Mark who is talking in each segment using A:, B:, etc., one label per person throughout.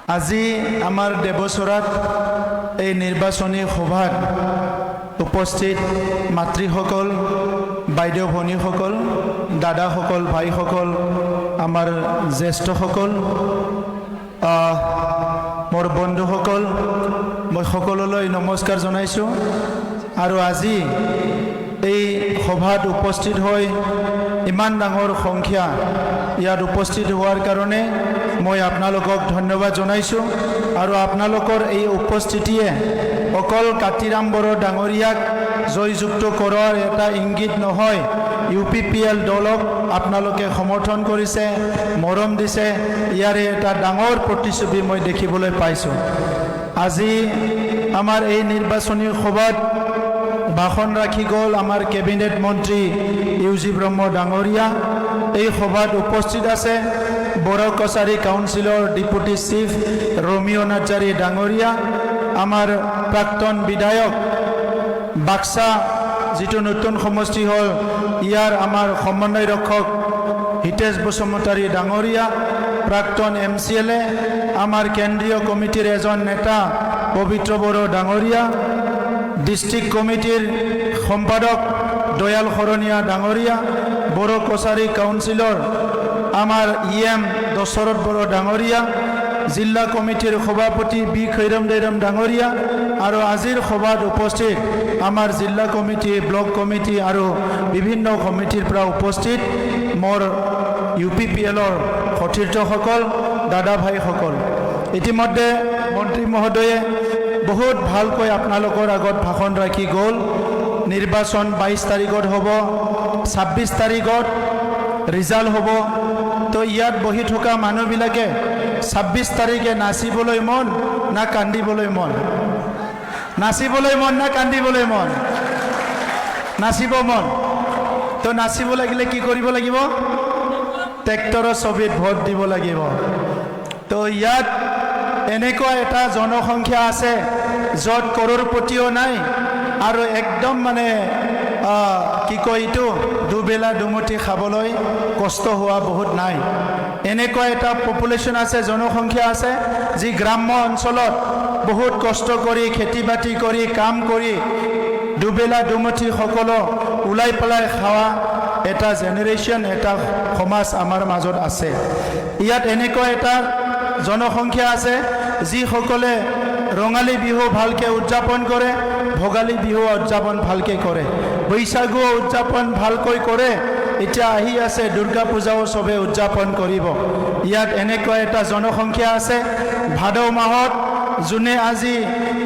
A: আজি আমাৰ দেৱচৰাত এই নিৰ্বাচনী সভাত উপস্থিত মাতৃসকল, বাইদেউ ভনীসকল, দাদাসকল, ভাইসকল, আমাৰ জ্যেষ্ঠসকল, মোৰ বন্ধুসকল, মই সকলোলৈ নমস্কাৰ জনাইছোঁ। আৰু আজি এই সভাত উপস্থিত হৈ ইমান ডাঙৰ সংখ্যা ইয়াত উপস্থিত হোৱাৰ কাৰণে মই আপোনালোকক ধন্যবাদ জনাইছোঁ। আৰু আপোনালোকৰ এই উপস্থিতিয়ে অকল কাতিৰাম বড়ো ডাঙৰীয়াক জয়যুক্ত কৰাৰ এটা ইংগিত নহয়, UPPL দলক আপোনালোকে সমৰ্থন কৰিছে, মৰম দিছে, ইয়াৰে এটা ডাঙৰ প্ৰতিচ্ছবি মই দেখিবলৈ পাইছোঁ। আজি আমাৰ এই নিৰ্বাচনী সভাত ভাষণ ৰাখি গ'ল আমাৰ কেবিনেট মন্ত্ৰী UG ব্ৰহ্ম ডাঙৰীয়া। এই সভাত উপস্থিত আছে বড়ো কছাৰী কাউন্সিলৰ ডেপুটি চিফ ৰমিঅ নাৰ্জাৰী ডাঙৰীয়া, আমাৰ প্ৰাক্তন বিধায়ক বাক্সা যিটো নতুন সমষ্টি হ'ল ইয়াৰ আমাৰ সমন্বয় ৰক্ষক হিতেশ বসুমতাৰী ডাঙৰীয়া, প্ৰাক্তন MCLA, আমাৰ কেন্দ্ৰীয় কমিটিৰ এজন নেতা পবিত্ৰ বড়ো ডাঙৰীয়া, ডিষ্ট্ৰিক্ট কমিটিৰ সম্পাদক দয়াল শৰণীয়া ডাঙৰীয়া, বড়ো কছাৰী কাউন্সিলৰ আমাৰ EM দশৰথ বড়ো ডাঙৰীয়া, জিলা কমিটিৰ সভাপতি বি খৈৰম দৈৰম ডাঙৰীয়া, আৰু আজিৰ সভাত উপস্থিত আমাৰ জিলা কমিটি, ব্লক কমিটি আৰু বিভিন্ন কমিটিৰ পৰা উপস্থিত মোৰ UPPLৰ সতীৰ্থসকল, দাদা ভাইসকল। ইতিমধ্যে মন্ত্ৰী মহোদয়ে বহুত ভালকৈ আপোনালোকৰ আগত ভাষণ ৰাখি গ'ল। নিৰ্বাচন 22 তাৰিখত হ'ব, 26 তাৰিখত ৰিজাল্ট হ'ব। তো ইয়াত বহি থকা মানুহবিলাকে 26 তাৰিখে নাচিবলৈ মন না কান্দিবলৈ মন? নাচিবলৈ মন না কান্দিবলৈ মন? নাচিব মন। তো নাচিব লাগিলে কি কৰিব লাগিব? ট্ৰেক্টৰৰ ছবিত ভোট দিব লাগিব। তো ইয়াত এনেকুৱা এটা জনসংখ্যা আছে য'ত কৰোৰপতিও নাই আৰু একদম মানে কি কয় এইটো দুবেলা দুমুঠি খাবলৈ কষ্ট হোৱা বহুত নাই। এনেকুৱা এটা পপুলেশ্যন আছে, জনসংখ্যা আছে, যি গ্ৰাম্য অঞ্চলত বহুত কষ্ট কৰি খেতি বাতি কৰি কাম কৰি দুবেলা দুমুঠি সকলো ওলাই পেলাই খোৱা এটা জেনেৰেশ্যন, এটা সমাজ আমাৰ মাজত আছে। ইয়াত এনেকুৱা এটা জনসংখ্যা আছে যিসকলে ৰঙালী বিহু ভালকৈ উদযাপন কৰে, ভোগালী বিহু উদযাপন ভালকৈ কৰে, বৈশাগু উদযাপন ভালকৈ কৰে। এতিয়া আহি আছে দুৰ্গা পূজাও চবে উদযাপন কৰিব। ইয়াত এনেকুৱা এটা জনসংখ্যা আছে ভাদ মাহত যোনে আজি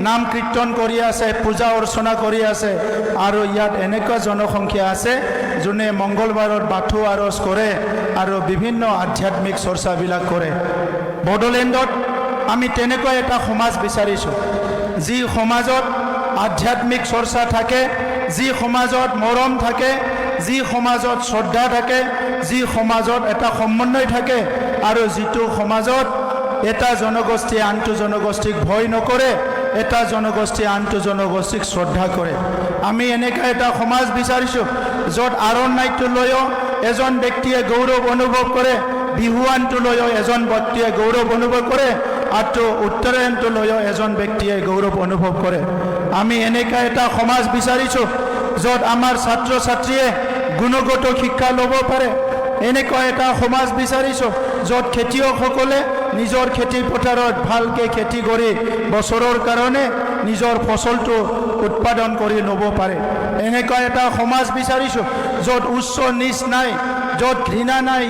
A: নাম কীৰ্তন কৰি আছে, পূজা অৰ্চনা কৰি আছে। আৰু ইয়াত এনেকুৱা জনসংখ্যা আছে যোনে মংগলবাৰত বাথৌ আৰজ কৰে আৰু বিভিন্ন আধ্যাত্মিক চৰ্চাবিলাক কৰে। বড়োলেণ্ডত আমি তেনেকুৱা এটা সমাজ বিচাৰিছোঁ, যি সমাজত আধ্যাত্মিক চৰ্চা থাকে, যি সমাজত মৰম থাকে, যি সমাজত শ্ৰদ্ধা থাকে, যি সমাজত এটা সমন্বয় থাকে, আৰু যিটো সমাজত এটা জনগোষ্ঠীয়ে আনটো জনগোষ্ঠীক ভয় নকৰে, এটা জনগোষ্ঠীয়ে আনটো জনগোষ্ঠীক শ্ৰদ্ধা কৰে। আমি এনেকুৱা এটা সমাজ বিচাৰিছোঁ য'ত আৰণ্যটো লৈও এজন ব্যক্তিয়ে গৌৰৱ অনুভৱ কৰে, বিহুৱানটো লৈও এজন ব্যক্তিয়ে গৌৰৱ অনুভৱ কৰে, আৰু উত্তৰায়ণটো লৈও এজন ব্যক্তিয়ে গৌৰৱ অনুভৱ কৰে। আমি এনেকুৱা এটা সমাজ বিচাৰিছোঁ য'ত আমাৰ ছাত্ৰ ছাত্ৰীয়ে গুণগত শিক্ষা ল'ব পাৰে। এনেকুৱা এটা সমাজ বিচাৰিছোঁ য'ত খেতিয়কসকলে নিজৰ খেতি পথাৰত ভালকৈ খেতি কৰি বছৰৰ কাৰণে নিজৰ ফচলটো উৎপাদন কৰি ল'ব পাৰে। এনেকুৱা এটা সমাজ বিচাৰিছোঁ য'ত উচ্চ নিচ নাই, য'ত ঘৃণা নাই,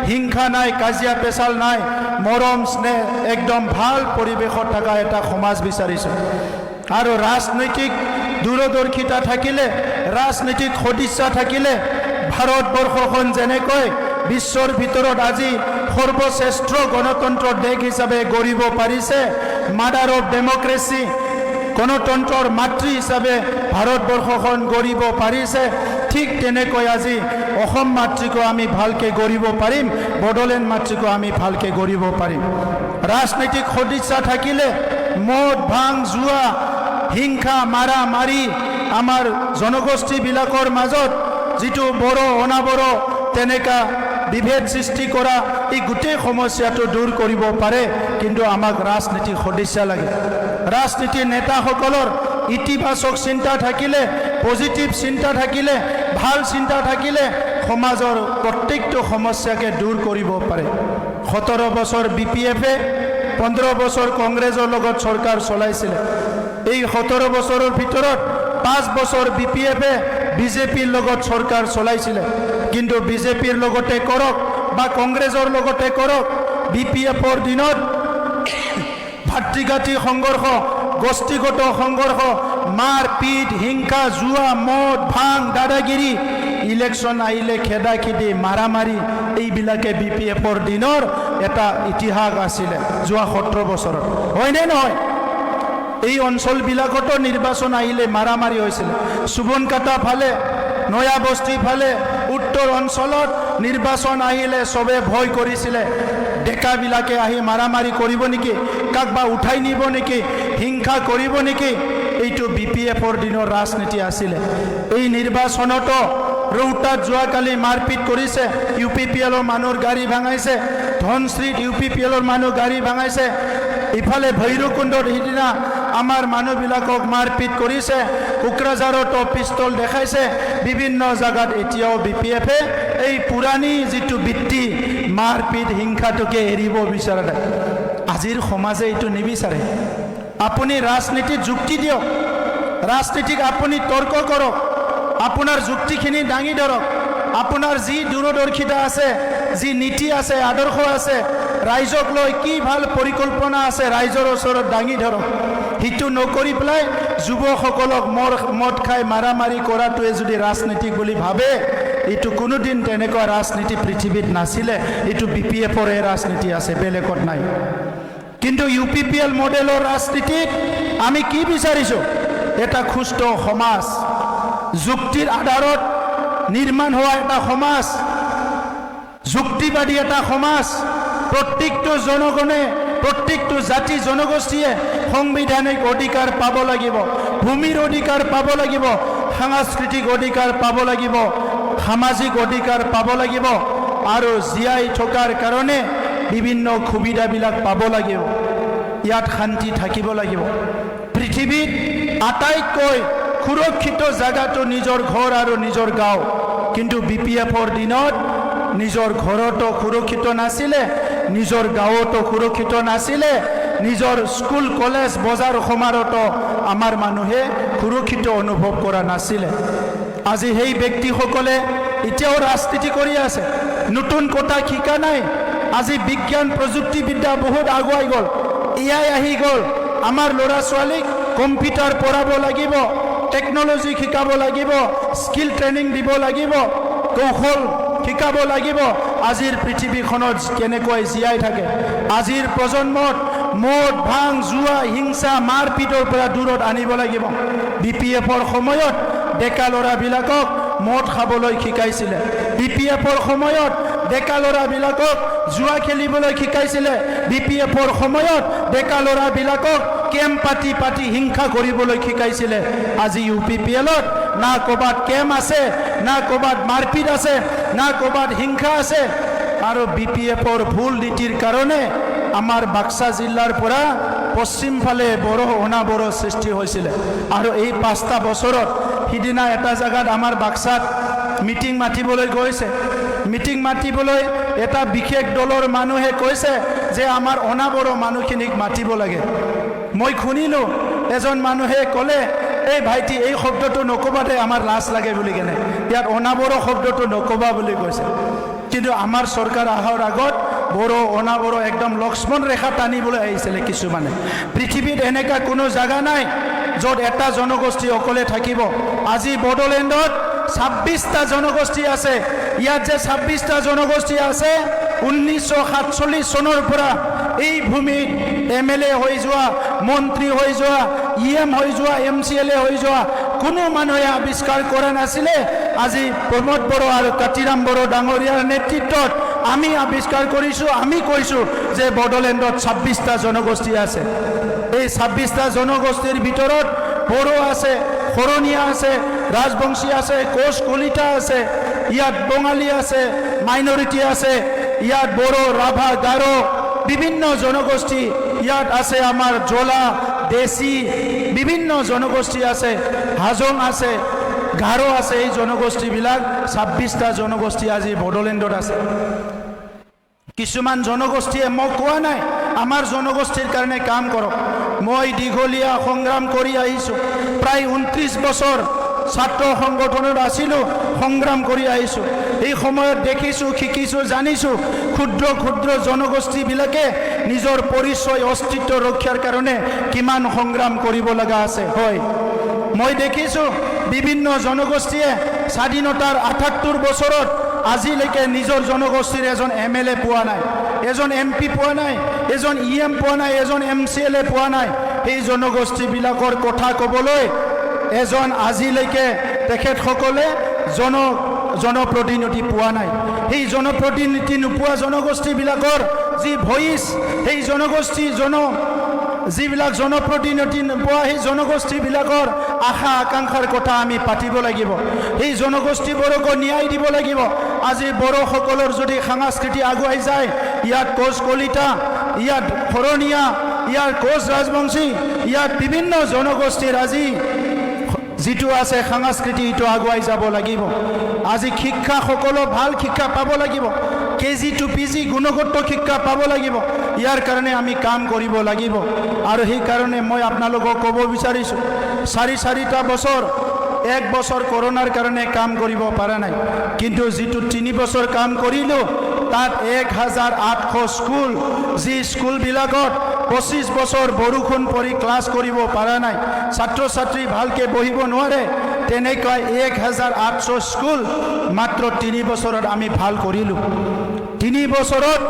A: হিংসা নাই, কাজিয়া পেচাল নাই, মৰম স্নেহ একদম ভাল পৰিৱেশত থকা এটা সমাজ বিচাৰিছোঁ। আৰু ৰাজনৈতিক দূৰদৰ্শিতা থাকিলে, ৰাজনৈতিক সদিচ্ছা থাকিলে ভাৰতবৰ্ষখন যেনেকৈ বিশ্বৰ ভিতৰত আজি সৰ্বশ্ৰেষ্ঠ গণতন্ত্ৰ দেশ হিচাপে গঢ়িব পাৰিছে, মাদাৰ অফ ডেমক্ৰেচি, গণতন্ত্ৰৰ মাতৃ হিচাপে ভাৰতবৰ্ষখন গঢ়িব পাৰিছে, ঠিক তেনেকৈ আজি অসম মাতৃকো আমি ভালকৈ গঢ়িব পাৰিম, বড়োলেণ্ড মাতৃকো আমি ভালকৈ গঢ়িব পাৰিম। ৰাজনৈতিক সদিচ্ছা থাকিলে মদ ভাং জুৱা হিংসা মাৰা মাৰি আমাৰ জনগোষ্ঠীবিলাকৰ মাজত যিটো বড়ো অনাবড়ো তেনেকুৱা বিভেদ সৃষ্টি কৰা এই গোটেই সমস্যাটো দূৰ কৰিব পাৰে, কিন্তু আমাক ৰাজনীতিক সদিচ্ছা লাগে। ৰাজনীতিৰ নেতাসকলৰ ইতিবাচক চিন্তা থাকিলে, পজিটিভ চিন্তা থাকিলে, ভাল চিন্তা থাকিলে সমাজৰ প্ৰত্যেকটো সমস্যাকে দূৰ কৰিব পাৰে। 17 বছৰ BPF-এ 15 বছৰ কংগ্ৰেছৰ লগত চৰকাৰ চলাইছিলে। এই 17 বছৰৰ ভিতৰত 5 বছৰ BPF-এ বিজেপিৰ লগত চৰকাৰ চলাইছিলে। কিন্তু বিজেপিৰ লগতে কৰক বা কংগ্ৰেছৰ লগতে কৰক, BPF-ৰ দিনত ভাতৃঘাতী সংঘৰ্ষ, গোষ্ঠীগত সংঘৰ্ষ, মাৰপিট, হিংসা, জুৱা, মদ, ভাং, দাদাগিৰি, ইলেকশ্যন আহিলে খেদা খেদি, মাৰামাৰি, এইবিলাকে BPF-ৰ দিনৰ এটা ইতিহাস আছিলে যোৱা 17 বছৰত, হয়নে নহয়? এই অঞ্চলবিলাকতো নিৰ্বাচন আহিলে মাৰামাৰি হৈছিলে। সুবনকাটা ফালে, নয়া বস্তি ফালে, উত্তৰ অঞ্চলত নিৰ্বাচন আহিলে চবে ভয় কৰিছিলে, ডেকাবিলাকে আহি মাৰামাৰি কৰিব নেকি, কাকবা উঠাই নিব নেকি, হিংসা কৰিব নেকি। এইটো BPF-ৰ দিনৰ ৰাজনীতি আছিলে। এই নিৰ্বাচনতো ৰৌতাত যোৱাকালি মাৰপিট কৰিছে, UPPL-ৰ মানুহৰ গাড়ী ভাঙাইছে, ধনশ্ৰীত UPPL-ৰ মানুহ গাড়ী ভাঙাইছে, ইফালে ভৈৰৱকুণ্ডত সিদিনা আমাৰ মানুহবিলাকক মাৰপিট কৰিছে, কোকৰাঝাৰতো পিষ্টল দেখাইছে, বিভিন্ন জায়গাত এতিয়াও BPF-এ এই পুৰাণী যিটো বৃত্তি মাৰপিট হিংসাটোকে এৰিব বিচৰা নাই। আজিৰ সমাজে এইটো নিবিচাৰে। আপুনি ৰাজনীতিত যুক্তি দিয়ক, ৰাজনীতিক আপুনি তৰ্ক কৰক, আপোনাৰ যুক্তিখিনি দাঙি ধৰক, আপোনাৰ যি দূৰদৰ্শিতা আছে, যি নীতি আছে, আদৰ্শ আছে, ৰাইজক লৈ কি ভাল পৰিকল্পনা আছে ৰাইজৰ ওচৰত দাঙি ধৰক। সেইটো নকৰি পেলাই যুৱকসকলক মদ খাই মাৰামাৰি কৰাটোৱে যদি ৰাজনীতিক বুলি ভাবে, এইটো কোনোদিন তেনেকুৱা ৰাজনীতি পৃথিৱীত নাছিলে। এইটো BPF-ৰে ৰাজনীতি আছে, বেলেগত নাই। কিন্তু UPPL মডেলৰ ৰাজনীতিত আমি কি বিচাৰিছোঁ? এটা সুস্থ সমাজ, যুক্তিৰ আধাৰত নিৰ্মাণ হোৱা এটা সমাজ, যুক্তিবাদী এটা সমাজ। প্ৰত্যেকটো জনগণে, প্ৰত্যেকটো জাতি জনগোষ্ঠীয়ে সাংবিধানিক অধিকাৰ পাব লাগিব, ভূমিৰ অধিকাৰ পাব লাগিব, সাংস্কৃতিক অধিকাৰ পাব লাগিব, সামাজিক অধিকাৰ পাব লাগিব, আৰু জীয়াই থকাৰ কাৰণে বিভিন্ন সুবিধাবিলাক পাব লাগিব। ইয়াত শান্তি থাকিব লাগিব। পৃথিৱীত আটাইতকৈ সুৰক্ষিত জায়গাটো নিজৰ ঘৰ আৰু নিজৰ গাঁও। কিন্তু BPF-ৰ দিনত নিজৰ ঘৰতো সুৰক্ষিত নাছিলে, নিজৰ গাঁৱতো সুৰক্ষিত নাছিলে, নিজৰ স্কুল কলেজ বজাৰ সমাৰতো আমাৰ মানুহে সুৰক্ষিত অনুভৱ কৰা নাছিলে। আজি সেই ব্যক্তিসকলে এতিয়াও ৰাজনীতি কৰি আছে, নতুন কথা শিকা নাই। আজি বিজ্ঞান প্ৰযুক্তিবিদ্যা বহুত আগুৱাই গ'ল, AI আহি গ'ল। আমাৰ ল'ৰা ছোৱালীক কম্পিউটাৰ পঢ়াব লাগিব, টেকনলজি শিকাব লাগিব, স্কিল ট্ৰেইনিং দিব লাগিব, কৌশল শিকাব লাগিব। আজিৰ পৃথিৱীখনত কেনেকৈ জীয়াই থাকে, আজিৰ প্ৰজন্মত মদ, ভাং, জুৱা, হিংসা, মাৰপিটৰ পৰা দূৰত আনিব লাগিব। BPF-ৰ সময়ত ডেকা ল'ৰাবিলাকক মদ খাবলৈ শিকাইছিলে, BPF-ৰ সময়ত ডেকা ল'ৰাবিলাকক জুৱা খেলিবলৈ শিকাইছিলে, BPF-ৰ সময়ত ডেকা ল'ৰাবিলাকক কেম্প পাতি পাতি হিংসা কৰিবলৈ শিকাইছিলে। আজি UPPL-ত না ক'ৰবাত কেম্প আছে, না ক'ৰবাত মাৰপিট আছে, না ক'ৰবাত হিংসা আছে। আৰু BPF-ৰ ভুল নীতিৰ কাৰণে আমাৰ বাক্সা জিলাৰ পৰা পশ্চিম ফালে বড়ো অনাবড়ো সৃষ্টি হৈছিলে। আৰু এই 5টা বছৰত সিদিনা এটা জায়গাত আমাৰ বাক্সাত মিটিং মাতিবলৈ গৈছে, মিটিং মাতিবলৈ এটা বিশেষ দলৰ মানুহে কৈছে যে আমাৰ অনাবড়ো মানুহখিনিক মাতিব লাগে। মই শুনিলোঁ এজন মানুহে ক'লে, এই ভাইটি এই শব্দটো নক'বা দে, আমাৰ লাজ লাগে বুলি কেনে, ইয়াত অনাবড়ো শব্দটো নক'বা বুলি কৈছে। কিন্তু আমাৰ চৰকাৰ অহাৰ আগত বড়ো অনাবড়ো একদম লক্ষ্মণ ৰেখা টানিবলৈ আহিছিলে কিছুমানে। পৃথিৱীত এনেকুৱা কোনো জাগা নাই য'ত এটা জনগোষ্ঠী অকলে থাকিব। আজি বড়োলেণ্ডত 26টা জনগোষ্ঠী আছে। ইয়াত যে 26টা জনগোষ্ঠী আছে, 1947 চনৰ পৰা এই ভূমিত MLA হৈ যোৱা, মন্ত্ৰী হৈ যোৱা, EM হৈ যোৱা, MCLA হৈ যোৱা কোনো মানুহে আৱিষ্কাৰ কৰা নাছিলে। আজি প্ৰমোদ বড়ো আৰু কাতিৰাম বড়ো ডাঙৰীয়াৰ নেতৃত্বত আমি আৱিষ্কাৰ কৰিছোঁ, আমি কৈছোঁ যে বড়োলেণ্ডত 26টা জনগোষ্ঠী আছে। এই 26টা জনগোষ্ঠীৰ ভিতৰত বড়ো আছে, শৰণীয়া আছে, ৰাজবংশী আছে, কোচ কলিতা আছে, ইয়াত বঙালী আছে, মাইনৰিটি আছে, ইয়াত বড়ো, ৰাভা, গাৰো, বিভিন্ন জনগোষ্ঠী ইয়াত আছে, আমাৰ জলা, দেশী, বিভিন্ন জনগোষ্ঠী আছে, হাজং আছে, গাৰো আছে। এই জনগোষ্ঠীবিলাক 26টা জনগোষ্ঠী আজি বড়োলেণ্ডত আছে। কিছুমান জনগোষ্ঠীয়ে মোক কোৱা নাই আমাৰ জনগোষ্ঠীৰ কাৰণে কাম কৰক। মই দীঘলীয়া সংগ্ৰাম কৰি আহিছোঁ, প্ৰায় 29 বছৰ ছাত্ৰ সংগঠনত আছিলোঁ, সংগ্ৰাম কৰি আহিছোঁ। এই সময়ত দেখিছোঁ, শিকিছোঁ, জানিছোঁ ক্ষুদ্ৰ ক্ষুদ্ৰ জনগোষ্ঠীবিলাকে নিজৰ পৰিচয়, অস্তিত্ব ৰক্ষাৰ কাৰণে কিমান সংগ্ৰাম কৰিব লগা আছে। হয়, মই দেখিছোঁ বিভিন্ন জনগোষ্ঠীয়ে স্বাধীনতাৰ 78 বছৰত আজিলৈকে নিজৰ জনগোষ্ঠীৰ এজন MLA পোৱা নাই, এজন MP পোৱা নাই, এজন EM পোৱা নাই, এজন MCLA পোৱা নাই। এই জনগোষ্ঠীবিলাকৰ কথা ক'বলৈ এজন আজিলৈকে তেখেতসকলে জনপ্ৰতিনিধি পোৱা নাই। সেই জনপ্ৰতিনিধি নোপোৱা জনগোষ্ঠীবিলাকৰ যি ভইচ, সেই যিবিলাক জনপ্ৰতিনিধি নোপোৱা সেই জনগোষ্ঠীবিলাকৰ আশা আকাংক্ষাৰ কথা আমি পাতিব লাগিব। সেই জনগোষ্ঠীবোৰকো ন্যায় দিব লাগিব। আজি বড়োসকলৰ যদি সংস্কৃতি আগুৱাই যায়, ইয়াত কোচ কলিতা, ইয়াত শৰণীয়া, ইয়াত কোচ ৰাজবংশী, ইয়াত বিভিন্ন জনগোষ্ঠীৰ আজি যিটো আছে সংস্কৃতি, এইটো আগুৱাই যাব লাগিব। আজি শিক্ষা সকলো ভাল শিক্ষা পাব লাগিব, KG to PG গুণগত শিক্ষা পাব লাগিব। ইয়াৰ কাৰণে আমি কাম কৰিব লাগিব। আৰু সেইকাৰণে মই আপোনালোকক ক'ব বিচাৰিছোঁ, 4টা বছৰ, 1 বছৰ কৰোণাৰ কাৰণে কাম কৰিব পৰা নাই, কিন্তু যিটো 3 বছৰ কাম কৰিলোঁ তাত 1800 স্কুল, যি স্কুলবিলাকত 25 বছৰ বৰষুণ পৰি ক্লাছ কৰিব পৰা নাই, ছাত্ৰ ছাত্ৰী ভালকৈ বহিব নোৱাৰে, তেনেকৈ 1800 স্কুল মাত্ৰ 3 বছৰত আমি ভাল কৰিলোঁ। 3 বছৰত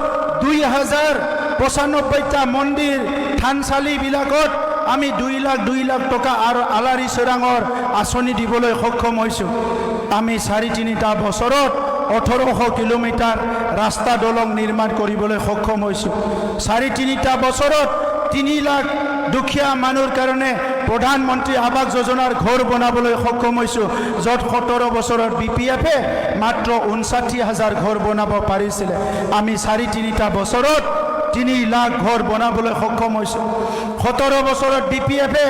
A: 2095টা মন্দিৰ, থানচালিবিলাকত আমি 2 লাখ টকা আৰু আলাৰী চোৰাঙৰ আঁচনি দিবলৈ সক্ষম হৈছোঁ। আমি 4-3টা বছৰত 1800 কিলোমিটাৰ ৰাস্তা দলং নিৰ্মাণ কৰিবলৈ সক্ষম হৈছোঁ। 4-3টা বছৰত 3 লাখ দুখীয়া মানুহৰ কাৰণে প্ৰধানমন্ত্ৰী আৱাস যোজনাৰ ঘৰ বনাবলৈ সক্ষম হৈছোঁ, য'ত 17 বছৰত BPF-এ মাত্ৰ 59,000 ঘৰ বনাব পাৰিছিলে। আমি 4-3টা বছৰত 3 লাখ ঘৰ বনাবলৈ সক্ষম হৈছোঁ। 17 বছৰত BPF-এ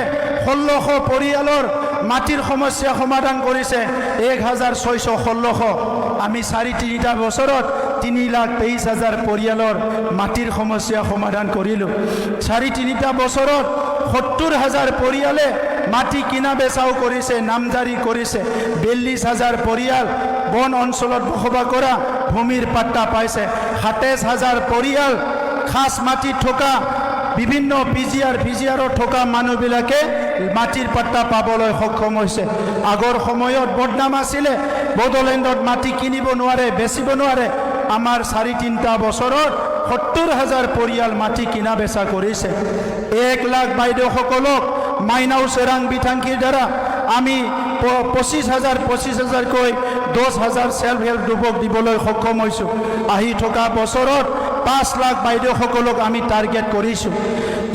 A: 1600 পৰিয়ালৰ মাটিৰ সমস্যা সমাধান কৰিছে, 1616। আমি 4-3টা বছৰত 3,23,000 পৰিয়ালৰ মাটিৰ সমস্যা সমাধান কৰিলোঁ। 4-3টা বছৰত 70,000 পৰিয়ালে মাটি কিনা বেচাও কৰিছে, নামজাৰি কৰিছে। 42,000 পৰিয়াল বন অঞ্চলত বসবাস কৰা ভূমিৰ পাট্টা পাইছে। 27,000 পৰিয়াল খাস মাটিত থকা বিভিন্ন PGR থকা মানুহবিলাকে মাটিৰ পাট্টা পাবলৈ সক্ষম হৈছে। আগৰ সময়ত বদনাম আছিলে, বড়োলেণ্ডত মাটি কিনিব নোৱাৰে, বেচিব নোৱাৰে। আমাৰ 4-3টা বছৰত 70,000 পৰিয়াল মাটি কিনা বেচা কৰিছে। 1 লাখ বাইদেউসকলক মাইনাও চেৰাং বিথাংকিৰ দ্বাৰা আমি 25,000কৈ 10,000 সেল্ফ হেল্প গ্ৰুপক দিবলৈ সক্ষম হৈছোঁ। আহি থকা বছৰত 5 লাখ বাইদেউসকলক আমি টাৰ্গেট কৰিছোঁ।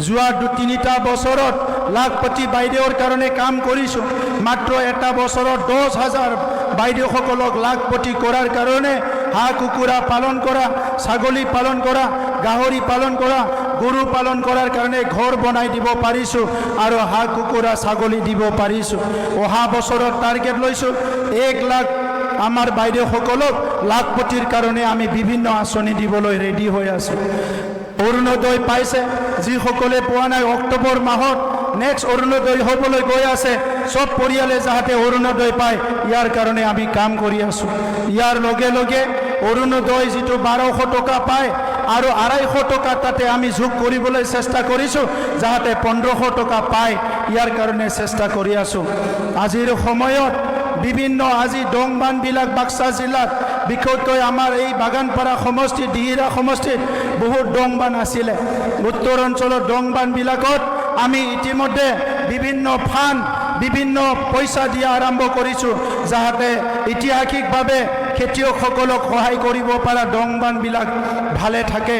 A: যোৱা 2-3টা বছৰত লাখপতি বাইদেউৰ কাৰণে কাম কৰিছোঁ। মাত্ৰ এটা বছৰত 10,000 বাইদেউসকলক লাখপতি কৰাৰ কাৰণে হাঁহ কুকুৰা পালন কৰা, ছাগলী পালন কৰা, গাহৰি পালন কৰা, গৰু পালন কৰাৰ কাৰণে ঘৰ বনাই দিব পাৰিছোঁ আৰু হাঁহ কুকুৰা ছাগলী দিব পাৰিছোঁ। অহা বছৰত টাৰ্গেট লৈছোঁ 1 লাখ আমাৰ বাইদেউসকলক লাখপতিৰ কাৰণে আমি বিভিন্ন আঁচনি দিবলৈ ৰেডি হৈ আছোঁ। অৰুণোদয় পাইছে, যিসকলে পোৱা নাই অক্টোবৰ মাহত নেক্সট অৰুণোদয় হ'বলৈ গৈ আছে, সব পৰিয়ালে যাতে অৰুণোদয় পায়, ইয়াৰ কাৰণে আমি কাম কৰি আছোঁ। ইয়াৰ লগে লগে অৰুণোদয় যিটো 1200 টকা পায় আৰু 250 টকা তাতে আমি যোগ কৰিবলৈ চেষ্টা কৰিছোঁ, যাতে 1500 টকা পায়, ইয়াৰ কাৰণে চেষ্টা কৰি আছোঁ। আজিৰ সময়ত বিভিন্ন আজি ডংবানবিলাক বাক্সা জিলাত, বিশেষকৈ আমাৰ এই বাগানপাৰা সমষ্টি, দিহিৰা সমষ্টিত বহুত ডংবান আছিলে। উত্তৰ অঞ্চলৰ ডংবানবিলাকত আমি ইতিমধ্যে বিভিন্ন ফাণ্ড, বিভিন্ন পইচা দিয়া আৰম্ভ কৰিছোঁ, যাতে ঐতিহাসিকভাৱে খেতিয়কসকলক সহায় কৰিব পৰা ডংবানবিলাক ভালে থাকে।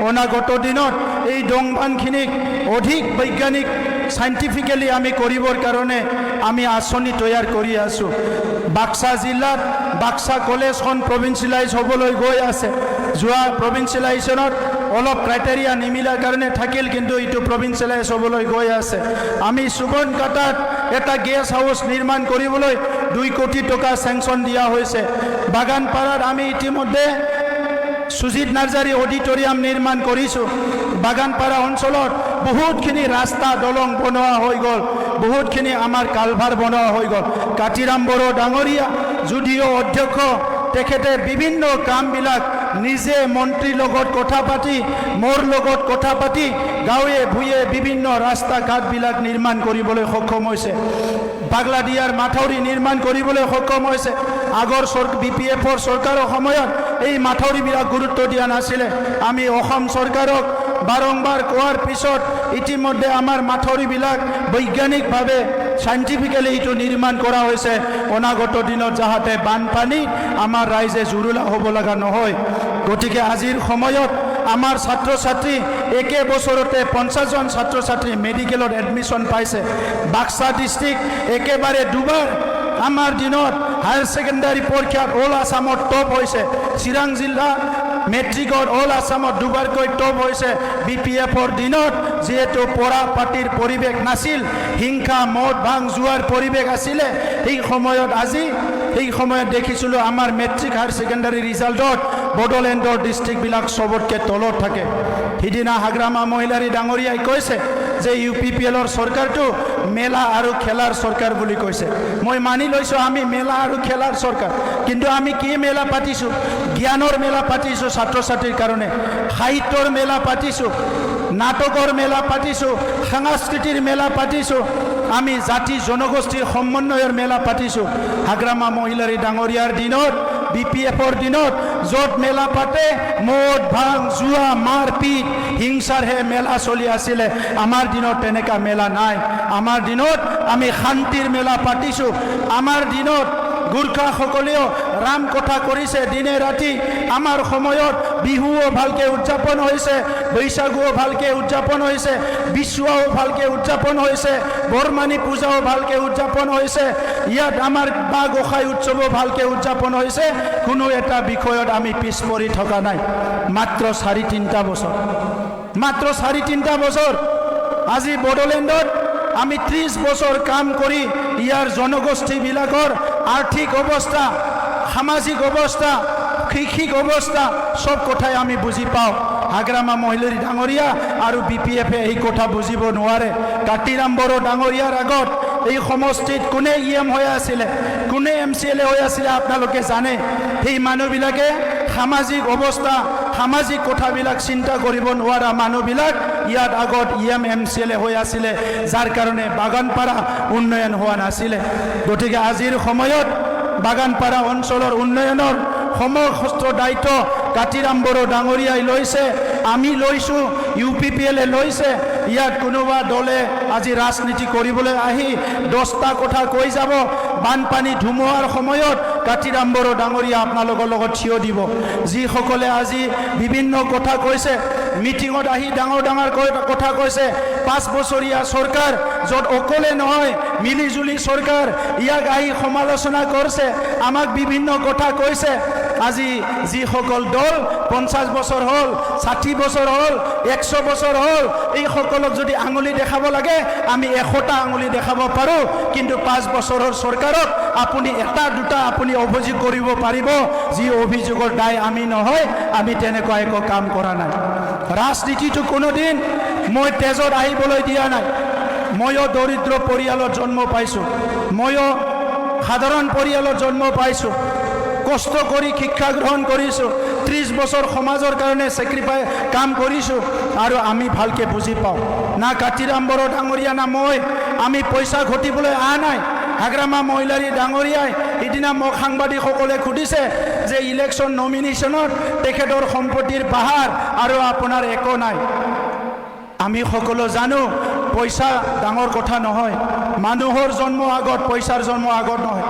A: অনাগত দিনত এই ডংবানখিনিক অধিক বৈজ্ঞানিক সাইণ্টিফিকেলি আমি কৰিবৰ কাৰণে আমি আঁচনি তৈয়াৰ কৰি আছোঁ। বাক্সা জিলাত বাক্সা কলেজখন প্ৰভিঞ্চিয়েলাইজ হ'বলৈ গৈ আছে যোৱা প্ৰভিঞ্চিয়েলাইজেশ্যনত অলপ ক্ৰাইটেৰিয়া নিমিলাৰ কাৰণে থাকিল কিন্তু এইটো প্ৰভিঞ্চিয়েলাইজ হ'বলৈ গৈ আছে আমি সুবনকাটাত এটা গেষ্ট হাউচ নিৰ্মাণ কৰিবলৈ 2 কোটি টকা চেংচন দিয়া হৈছে বাগানপাৰাত আমি ইতিমধ্যে সুজিত নাৰ্জাৰী অডিটৰিয়াম নিৰ্মাণ কৰিছোঁ বাগানপাৰা অঞ্চলত বহুতখিনি ৰাস্তা দলং বনোৱা হৈ গ'ল বহুতখিনি আমাৰ কালভাৰ বনোৱা হৈ গ'ল কাতিৰাম বড়ো ডাঙৰীয়া যদিও অধ্যক্ষ তেখেতে বিভিন্ন কামবিলাক নিজে মন্ত্ৰীৰ লগত কথা পাতি মোৰ লগত কথা পাতি গাঁৱে ভূঞে বিভিন্ন ৰাস্তা ঘাটবিলাক নিৰ্মাণ কৰিবলৈ সক্ষম হৈছে বাগলাদিয়াৰ মাথাউৰি নিৰ্মাণ কৰিবলৈ সক্ষম হৈছে আগৰ BPF-ৰ চৰকাৰৰ সময়ত এই মাথাউৰিবিলাক গুৰুত্ব দিয়া নাছিলে আমি অসম চৰকাৰক বাৰম্বাৰ কোৱাৰ পিছত ইতিমধ্যে আমাৰ মাথাউৰিবিলাক বৈজ্ঞানিকভাৱে সাইণ্টিফিকেলি এইটো নিৰ্মাণ কৰা হৈছে অনাগত দিনত যাতে বানপানী আমাৰ ৰাইজে জুৰুলা হ'ব লগা নহয় গতিকে আজিৰ সময়ত আমাৰ ছাত্ৰ ছাত্ৰী একে বছৰতে 50 জন ছাত্ৰ ছাত্ৰী মেডিকেলত এডমিশ্যন পাইছে বাক্সা ডিষ্ট্ৰিক্ট একেবাৰে দুবাৰ আমাৰ দিনত হায়াৰ ছেকেণ্ডাৰী পৰীক্ষাত অল আছামত টপ হৈছে চিৰাং জিলা মেট্ৰিকত অল আছামত দুবাৰকৈ টপ হৈছে BPF-ৰ দিনত যেহেতু পঢ়া পাতিৰ পৰিৱেশ নাছিল হিংসা মদ ভাং জুৱাৰ পৰিৱেশ আছিলে সেই সময়ত দেখিছিলোঁ আমাৰ মেট্ৰিক হায়াৰ ছেকেণ্ডাৰী ৰিজাল্টত বড়োলেণ্ডৰ ডিষ্ট্ৰিক্টবিলাক চবতকৈ তলত থাকে সিদিনা হাগ্ৰামা মহিলাৰী ডাঙৰীয়াই কৈছে যে UPPL-ৰ চৰকাৰটো মেলা আৰু খেলাৰ চৰকাৰ বুলি কৈছে মই মানি লৈছোঁ আমি মেলা আৰু খেলাৰ চৰকাৰ কিন্তু আমি কি মেলা পাতিছোঁ জ্ঞানৰ মেলা পাতিছোঁ ছাত্ৰ ছাত্ৰীৰ কাৰণে সাহিত্যৰ মেলা পাতিছোঁ নাটকৰ মেলা পাতিছোঁ সাংস্কৃতিৰ মেলা পাতিছোঁ আমি জাতি জনগোষ্ঠীৰ সমন্বয়ৰ মেলা পাতিছোঁ হাগ্ৰামা মহিলাৰী ডাঙৰীয়াৰ দিনত BPF-ৰ দিনত য'ত মেলা পাতে মদ ভাং জুৱা মাৰপিট হিংসাৰহে মেলা চলি আছিলে আমাৰ দিনত তেনেকুৱা মেলা নাই আমাৰ দিনত আমি শান্তিৰ মেলা পাতিছোঁ আমাৰ দিনত গোৰ্খাসকলেও ৰাম কথা কৰিছে দিনে ৰাতি আমাৰ সময়ত বিহুও ভালকে উদযাপন হৈছে বৈশাগুও ভালকে উদযাপন হৈছে বিশ্বও ভালকে উদযাপন হৈছে বৰমানী পূজাও ভালকে উদযাপন হৈছে ইয়াত আমাৰ বা গোসাই উৎসৱো ভালকে উদযাপন হৈছে কোনো এটা বিষয়ত আমি পিছ পৰি থকা নাই মাত্ৰ 4-3 বছৰ আজি বড়োলেণ্ডত আমি 30 বছৰ কাম কৰি ইয়াৰ জনগোষ্ঠীবিলাকৰ আৰ্থিক অৱস্থা সামাজিক অৱস্থা শৈক্ষিক অৱস্থা সব কথাই আমি বুজি পাওঁ হাগ্ৰামা মহিলাৰী ডাঙৰীয়া আৰু BPF-এ এই কথা বুজিব নোৱাৰে কাতিৰাম বড়ো ডাঙৰীয়াৰ আগত এই সমষ্টিত কোনে EM হৈ আছিলে কোনে MCLA হৈ আছিলে আপোনালোকে জানে সেই মানুহবিলাকে সামাজিক অৱস্থা সামাজিক কথাবিলাক চিন্তা কৰিব নোৱাৰা মানুহবিলাক ইয়াত আগত EM MCLA হৈ আছিলে যাৰ কাৰণে বাগানপাৰা উন্নয়ন হোৱা নাছিলে গতিকে আজিৰ সময়ত বাগানপাৰা অঞ্চলৰ উন্নয়নৰ সমস্ত দায়িত্ব কাতিৰাম বড়ো ডাঙৰীয়াই লৈছে আমি লৈছোঁ UPPL-এ লৈছে ইয়াত কোনোবা দলে আজি ৰাজনীতি কৰিবলৈ আহি 10টা কথা কৈ যাব বানপানী ধুমুহাৰ সময়ত কাতিৰাম বড়ো ডাঙৰীয়া আপোনালোকৰ লগত থিয় দিব যিসকলে আজি বিভিন্ন কথা কৈছে মিটিঙত আহি ডাঙৰ কথা কৈছে 5 বছৰীয়া চৰকাৰ য'ত অকলে নহয় মিলিজুলি চৰকাৰ ইয়াক আহি সমালোচনা কৰিছে আমাক বিভিন্ন কথা কৈছে আজি যিসকল দল 50 বছৰ হ'ল 60 বছৰ হ'ল 100 বছৰ হ'ল এই সকলক যদি আঙুলি দেখাব লাগে আমি 100টা আঙুলি দেখাব পাৰোঁ কিন্তু 5 বছৰৰ চৰকাৰক আপুনি এটা দুটা আপুনি অভিযোগ কৰিব পাৰিব যি অভিযোগৰ দায় আমি নহয় আমি তেনেকুৱা একো কাম কৰা নাই ৰাজনীতিটো কোনোদিন মই তেজত আহিবলৈ দিয়া নাই ময়ো দৰিদ্ৰ পৰিয়ালত জন্ম পাইছোঁ ময়ো সাধাৰণ পৰিয়ালত জন্ম পাইছোঁ কষ্ট কৰি শিক্ষা গ্ৰহণ কৰিছোঁ 30 বছৰ সমাজৰ কাৰণে স্যাক্ৰিফাইস কাম কৰিছোঁ আৰু আমি ভালকে বুজি পাওঁ না কাতিৰাম বড়ো ডাঙৰীয়া না মই আমি পইচা ঘটিবলৈ নাই হাগ্ৰামা মহিলাৰী ডাঙৰীয়াই ইদিনা মোক সাংবাদিকসকলে সুধিছে যে ইলেকশ্যন নমিনেশ্যনত তেখেতৰ সম্পত্তিৰ পাহাৰ আৰু আপোনাৰ একো নাই আমি সকলো জানো পইচা ডাঙৰ কথা নহয় মানুহৰ জন্ম আগত পইচাৰ জন্ম আগত নহয়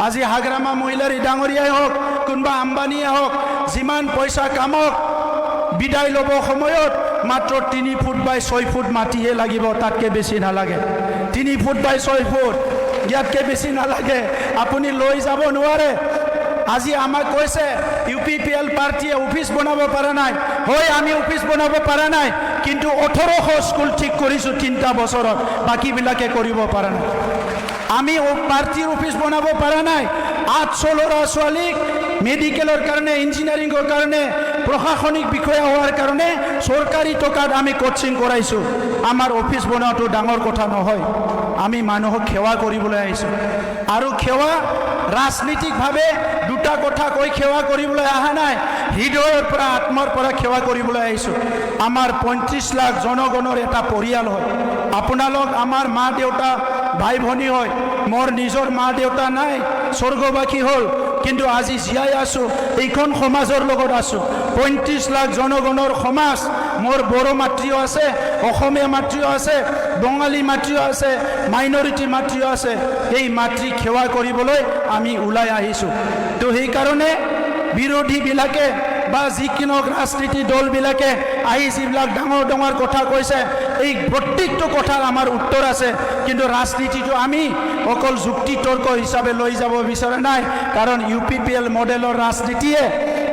A: আজি হাগ্ৰামা মহিলাৰী ডাঙৰীয়াই হওক কোনবা আম্বানীয়ে হওক যিমান পইচা কামক বিদায় ল'ব সময়ত মাত্ৰ 3 ফুট বাই 6 ফুট মাটিহে লাগিব তাতকৈ বেছি নালাগে 3 ফুট বাই 6 ফুট ইয়াতকৈ বেছি নালাগে আপুনি লৈ যাব নোৱাৰে আজি আমাক কৈছে UPPL পাৰ্টিয়ে অফিচ বনাব পৰা নাই। হয়, আমি অফিচ বনাব পৰা নাই, কিন্তু 1800 স্কুল ঠিক কৰিছোঁ 3টা বছৰত, বাকীবিলাকে কৰিব পৰা নাই। আমি পাৰ্টিৰ অফিচ বনাব পৰা নাই। 800 ল'ৰা ছোৱালীক মেডিকেলৰ কাৰণে, ইঞ্জিনিয়াৰিঙৰ কাৰণে, প্ৰশাসনিক বিষয়া হোৱাৰ কাৰণে চৰকাৰী টকাত আমি কোচিং কৰাইছোঁ। আমাৰ অফিচ বনোৱাটো ডাঙৰ কথা নহয়। আমি মানুহক সেৱা কৰিবলৈ আহিছোঁ, আৰু সেৱা ৰাজনীতিকভাৱে দুটা কথা কৈ সেৱা কৰিবলৈ অহা নাই, হৃদয়ৰ পৰা, আত্মাৰ পৰা সেৱা কৰিবলৈ আহিছোঁ। আমাৰ 35 লাখ জনগণৰ এটা পৰিয়াল হয়। আপোনালোক আমাৰ মা দেউতা, ভাই ভনী হয়। মোৰ নিজৰ মা দেউতা নাই, স্বৰ্গবাসী হ'ল, কিন্তু আজি জীয়াই আছোঁ, এইখন সমাজৰ লগত আছোঁ। 35 লাখ জনগণৰ সমাজ। মোৰ বড়ো মাতৃও আছে, অসমীয়া মাতৃও আছে, বঙালী মাতৃও আছে, মাইনৰিটি মাতৃও আছে। এই মাতৃক সেৱা কৰিবলৈ আমি ওলাই আহিছোঁ। তো সেইকাৰণে বিৰোধীবিলাকে বা যিকোনো ৰাজনীতি দলবিলাকে আহি যিবিলাক ডাঙৰ ডাঙৰ কথা কৈছে, এই প্ৰত্যেকটো কথাৰ আমাৰ উত্তৰ আছে, কিন্তু ৰাজনীতিটো আমি অকল যুক্তি তৰ্ক হিচাপে লৈ যাব বিচৰা নাই। কাৰণ UPPL মডেলৰ ৰাজনীতিয়ে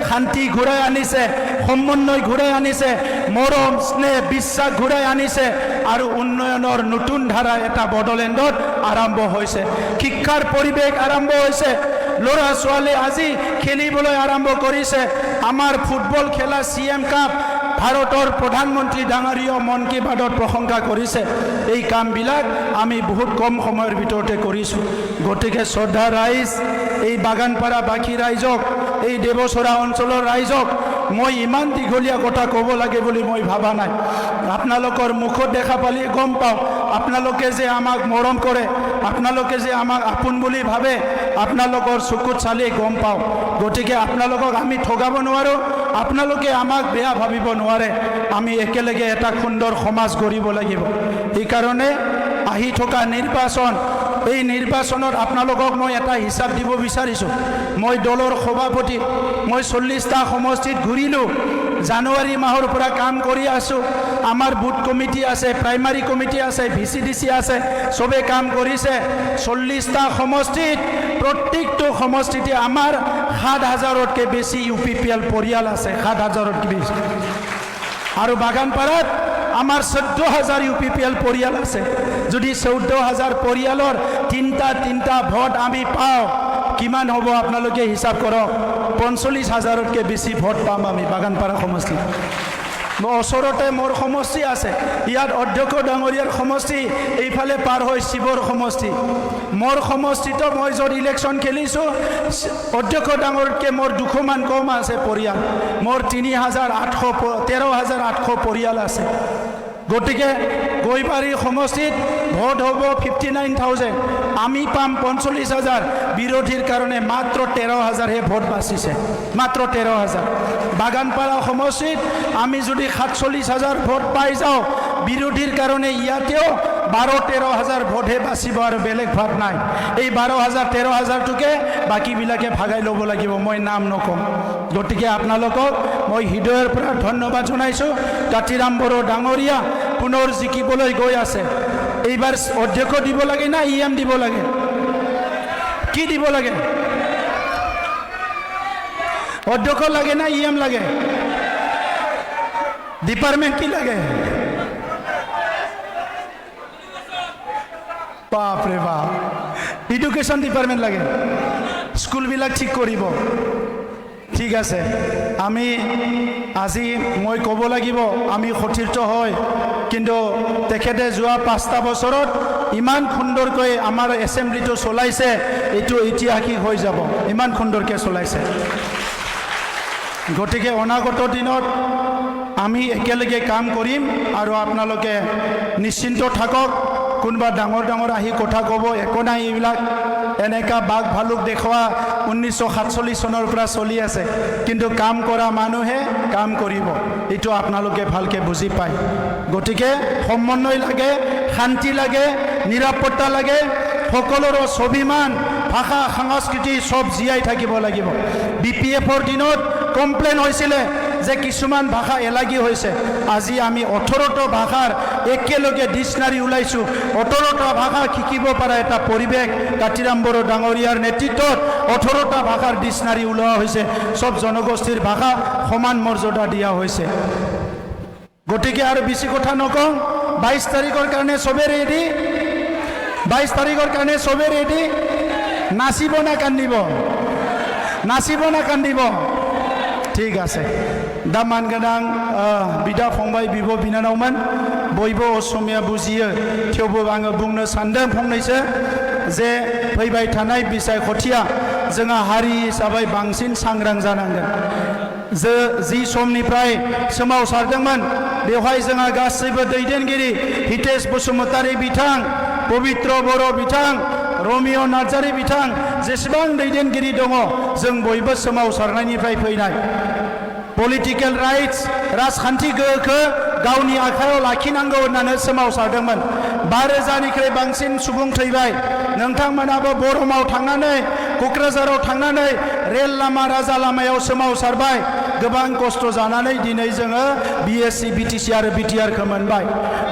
A: শান্তি ঘূৰাই আনিছে, সমন্বয় ঘূৰাই আনিছে, মৰম স্নেহ বিশ্বাস ঘূৰাই আনিছে, আৰু উন্নয়নৰ নতুন ধাৰা এটা বড়োলেণ্ডত আৰম্ভ হৈছে। শিক্ষাৰ পৰিৱেশ আৰম্ভ হৈছে। ল'ৰা ছোৱালী আজি খেলিবলৈ আৰম্ভ কৰিছে। আমাৰ ফুটবল খেলা CM কাপ ভাৰতৰ প্ৰধানমন্ত্ৰী ডাঙৰীয়া মন কী বাতত প্ৰশংসা কৰিছে। এই কামবিলাক আমি বহুত কম সময়ৰ ভিতৰতে কৰিছোঁ। গতিকে শ্ৰদ্ধা ৰাইজ, এই বাগানপাৰা বাকী ৰাইজক, এই দেৱচৰা অঞ্চলৰ ৰাইজক মই ইমান দীঘলীয়া কথা ক'ব লাগে বুলি মই ভাবা নাই। আপোনালোকৰ মুখত দেখা পালি গম পাওঁ, আপোনালোকে যে আমাক মৰম কৰে, আপোনালোকে যে আমাক আপোন বুলি ভাবে, আপোনালোকৰ চকুত চালেই গম পাওঁ। গতিকে আপোনালোকক আমি ঠগাব নোৱাৰোঁ, আপোনালোকে আমাক বেয়া ভাবিব নোৱাৰে। আমি একেলগে এটা সুন্দৰ সমাজ গঢ়িব লাগিব। সেইকাৰণে আহি থকা নিৰ্বাচন, এই নিৰ্বাচনত আপোনালোকক মই এটা হিচাপ দিব বিচাৰিছোঁ। মই দলৰ সভাপতি, মই 40টা সমষ্টিত ঘূৰিলোঁ। জানুৱাৰী মাহৰ পৰা কাম কৰি আছোঁ। আমাৰ বুথ কমিটি আছে, প্ৰাইমাৰী কমিটি আছে, VCDC আছে, চবে কাম কৰিছে। 40টা সমষ্টিত, প্ৰত্যেকটো সমষ্টিতে আমাৰ 7,000তকৈ বেছি UPPL পৰিয়াল আছে, 7,000তকৈ বেছি। আৰু বাগানপাৰাত আমাৰ 14,000 UPPL পৰিয়াল আছে। যদি 14,000 পৰিয়ালৰ তিনিটা ভোট আমি পাওঁ, কিমান হ'ব আপোনালোকে হিচাপ কৰক। 45,000তকৈ বেছি ভোট পাম আমি বাগানপাৰা সমষ্টিত। ওচৰতে মোৰ সমষ্টি আছে, ইয়াত অধ্যক্ষ ডাঙৰীয়াৰ সমষ্টি, এইফালে পাৰ হৈ শিৱৰ সমষ্টি। মোৰ সমষ্টিতো মই য'ত ইলেকশ্যন খেলিছোঁ, অধ্যক্ষ ডাঙৰতকৈ মোৰ 200মান কম আছে পৰিয়াল। মোৰ 13,800 পৰিয়াল আছে। গতিকে গৈবাৰী সমষ্টিত ভোট হ'ব 59,000, আমি পাম 45,000। বিৰোধীৰ কাৰণে মাত্ৰ 13,000হে ভোট বাচিছে, মাত্ৰ 13,000। বাগানপাৰা সমষ্টিত আমি যদি 47,000 ভোট পাই যাওঁ, বিৰোধীৰ কাৰণে ইয়াতেও 12-13,000 ভোটহে বাচিব, আৰু বেলেগ ভাগ নাই। এই 12,000 13,000টোকে বাকীবিলাকে ভাগাই ল'ব লাগিব, মই নাম নকওঁ। গতিকে আপোনালোকক মই হৃদয়ৰ পৰা ধন্যবাদ জনাইছোঁ। কাতিৰাম বড়ো ডাঙৰীয়া পুনৰ জিকিবলৈ গৈ আছে। এইবাৰ অধ্যক্ষ দিব লাগে না EM দিব লাগে? কি দিব লাগে? অধ্যক্ষ লাগে না EM লাগে? ডিপাৰ্টমেণ্ট কি লাগে? বাপৰে বাপ, এডুকেশ্যন ডিপাৰ্টমেণ্ট লাগে। স্কুলবিলাক ঠিক কৰিব। ঠিক আছে, আমি আজি মই ক'ব লাগিব, আমি সতীৰ্থ হয়, কিন্তু তেখেতে যোৱা 5টা বছৰত ইমান সুন্দৰকৈ আমাৰ এছেম্বলিটো চলাইছে, এইটো ঐতিহাসিক হৈ যাব। ইমান সুন্দৰকৈ চলাইছে। গতিকে অনাগত দিনত আমি একেলগে কাম কৰিম, আৰু আপোনালোকে নিশ্চিন্ত থাকক। কোনোবা ডাঙৰ ডাঙৰ আহি কথা ক'ব, একো নাই, এইবিলাক এনেকা বাঘ ভালুক দেখুওৱা 1947 চনৰ পৰা চলি আছে, কিন্তু কাম কৰা মানুহে কাম কৰিব, এইটো আপোনালোকে ভালকৈ বুজি পায়। গতিকে সমন্বয় লাগে, শান্তি লাগে, নিৰাপত্তা লাগে, সকলোৰে স্বাভিমান, ভাষা সংস্কৃতি চব জীয়াই থাকিব লাগিব। BPFৰ দিনত কমপ্লেইন হৈছিলে, যে কিছুমান ভাষা এলাগি হৈছে আজি আমি 18টা ভাষাৰ একেলগে ডিকশ্যনাৰী ওলাইছো 18টা ভাষা শিকিব পৰা এটা পৰিৱেশ কাতিৰাম বড়ো ডাঙৰীয়াৰ নেতৃত্বত 18টা ভাষাৰ ডিকশ্যনাৰী ওলোৱা হৈছে সব জনগোষ্ঠীৰ ভাষা সমান মৰ্যাদা দিয়া হৈছে গতিকে আৰু বেছি কথা নকওঁ 22 তাৰিখৰ কাৰণে সবে ৰেডি 22 তাৰিখৰ কাৰণে সবে ৰেডি নাচিব না কান্দিব ঠিক আছে दामान गोनां बिदा फंबाय बिब' बिनानावमोन बयबो असमिया बुजियो थेवबो आङो बुंनो सानदों फंनैसो जे फैबाय थानाय बिसायख'थिया जोंहा हारि हिसाबै बांसिन सांग्रां जानांगोन जि समनिफ्राय सोमावसारदोंमोन बेवहाय जोंहा गासैबो दैदेनगिरि हितेश बसुमतारी बिथां पवित्र बर' बिथां रमिय' नार्जारी बिथां जेसेबां दैदेनगिरि दङ जों बयबो सोमावसारनायनिफ्राय फैनाय पलिटिकल राइट्स राजखान्थि गोहोखौ गावनि आखायाव लाखिनांगौ होननानै सोमावसारदोंमोन 5,000निख्रुइ बांसिन सुबुं थैबाय नोंथांमोनाबो बरमाव थांनानै क'क्राझाराव थांनानै रेल लामा राजा लामायाव सोमावसारबाय गोबां खस्थ' जानानै दिनै जोङो बिएससि बिटिसि आरो बिटिआरखौ मोनबाय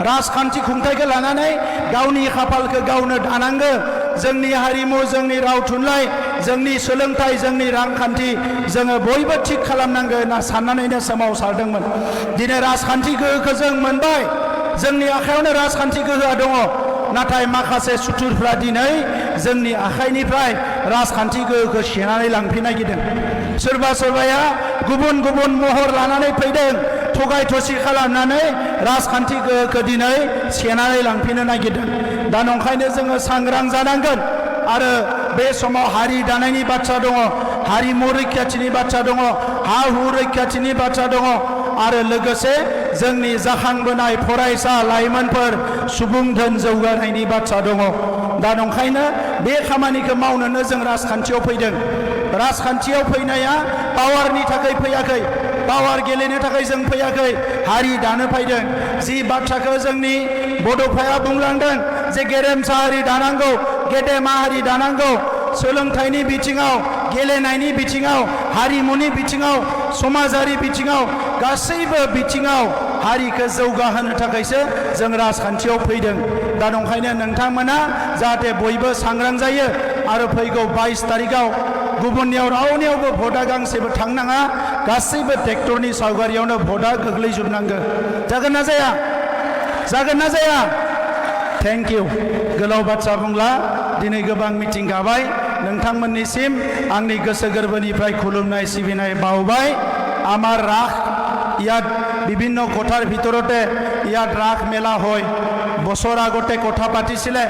A: राजखान्थि खुंथायखौ लानानै गावनि खाफालखौ गावनो दानांगौ जोंनि हारिमु जोंनि राव थुनलाइ जोंनि सोलोंथाइ जोंनि रांखान्थि जोङो बयबो थिग खालामनांगौ होनना साननानैनो सोमावसारदोंमोन दिनै राजखान्थि गोहोखौ जों मोनबाय जोंनि आखायावनो राजखान्थि गोहोआ दङ नाथाय माखासे सुथुरफ्रा दिनै जोंनि आखाइनिफ्राय राजखान्थि गोहोखौ सेनानै लांफिननो नागिरदों सोरबा सोरबाया गुबुन गुबुन महर लानानै फैदों थगाय थसि खालामनानै राजखान्थि गोहोखौ दिनै सेनानै लांफिननो नागिरदों दा नंखायनो जोङो सांग्रां जानांगोन आरो बे समाव हारि दानायनि बाथ्रा दङ हारिमु रैखाथिनि बाथ्रा दङ हा हु रैखाथिनि बाथ्रा दङ आरो लोगोसे जोंनि जाखांबोनाय फरायसा लाइमोनफोर सुबुं धोन जौगानायनि बाथ्रा दङ दा नंखायनो बे खामानिखौ मावनोनो जों राजखान्थियाव फैदों राजखान्थियाव फैनाया पावारनि थाखाय फैयाखै पावार गेलेनो थाखाय जों फैयाखै हारि दानो फैदों जि बाथ्राखौ जोंनि बड'फाया बुंलांदों जे गेरेमसा हारि दानांगौ गेदेमा हारि दानांगौ सोलोंथाइनि बिथिङाव गेलेनायनि बिथिङाव हारिमुनि बिथिङाव समाजारि बिथिङाव गासैबो बिथिङाव हारिखौ जौगाहोनो थाखायसो जों राजखान्थियाव फैदों दा नंखायनो नोंथांमोना जाहाथे बयबो सांग्रां जायो आरो फैगौ 22 तारिखआव गुबुननियाव रावनियावबो भटआ गांसेबो थांनाङा गासैबो ट्रेक्टरनि सावगारियावनो भटआ गोग्लैजोबनांगौ जागोन ना जाया थेंक इउ गोलाव बाथ्रा बुंला दिनै गोबां मिटिं गाबाय नोंथांमोननिसिम आंनि गोसो गोरबोनिफ्राय खुलुमनाय सिबिनाय बावबाय আমার রাস ইয়াত বিভিন্ন কথাৰ ভিতৰতে ইয়াত ৰাস মেলা হয় বছৰ আগতে কথা পাতিছিলে